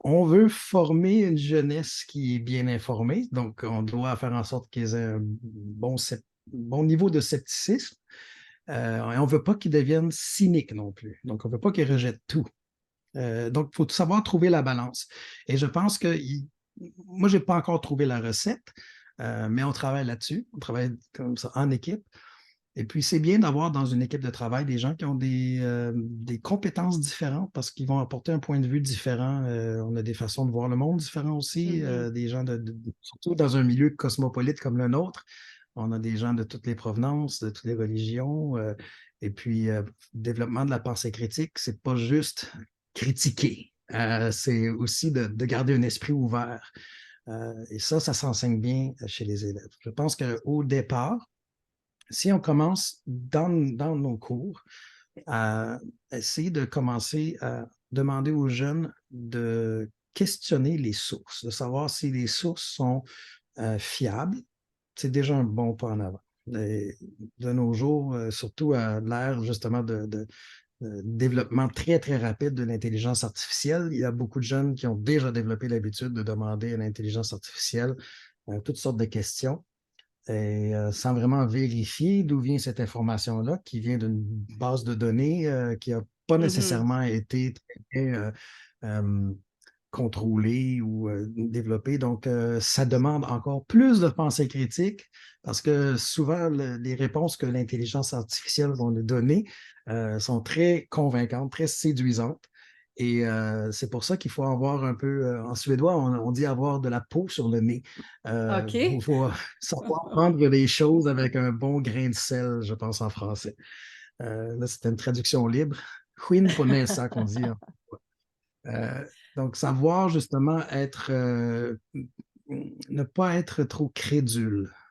On veut former une jeunesse qui est bien informée, donc on doit faire en sorte qu'ils aient un bon niveau de scepticisme. Et on ne veut pas qu'ils deviennent cyniques non plus. Donc, on ne veut pas qu'ils rejettent tout. Donc, il faut savoir trouver la balance. Et je pense que moi, je n'ai pas encore trouvé la recette, mais on travaille là-dessus. On travaille comme ça en équipe. Et puis, c'est bien d'avoir dans une équipe de travail des gens qui ont des compétences différentes parce qu'ils vont apporter un point de vue différent. On a des façons de voir le monde différents aussi, Mhm. des gens surtout dans un milieu cosmopolite comme le nôtre. On a des gens de toutes les provenances, de toutes les religions. Et puis, développement de la pensée critique, c'est pas juste critiquer. C'est aussi de garder un esprit ouvert. Et ça s'enseigne bien chez les élèves. Je pense qu'au départ, si on commence dans nos cours à essayer de commencer à demander aux jeunes de questionner les sources, de savoir si les sources sont fiables, c'est déjà un bon pas en avant. Et de nos jours, surtout à l'ère justement de développement très, très rapide de l'intelligence artificielle, il y a beaucoup de jeunes qui ont déjà développé l'habitude de demander à l'intelligence artificielle toutes sortes de questions et sans vraiment vérifier d'où vient cette information-là, qui vient d'une base de données qui n'a pas Mhm. nécessairement été très bien euh, contrôlée ou développée. Donc, ça demande encore plus de pensée critique parce que souvent, les réponses que l'intelligence artificielle va nous donner sont très convaincantes, très séduisantes. Et c'est pour ça qu'il faut avoir un peu, en suédois, on dit avoir de la peau sur le nez. OK. Faut savoir prendre les choses avec un bon grain de sel, je pense en français. Là, c'était une traduction libre. Queen ponessa qu'on dit, hein. Euh, donc, savoir justement ne pas être trop crédule.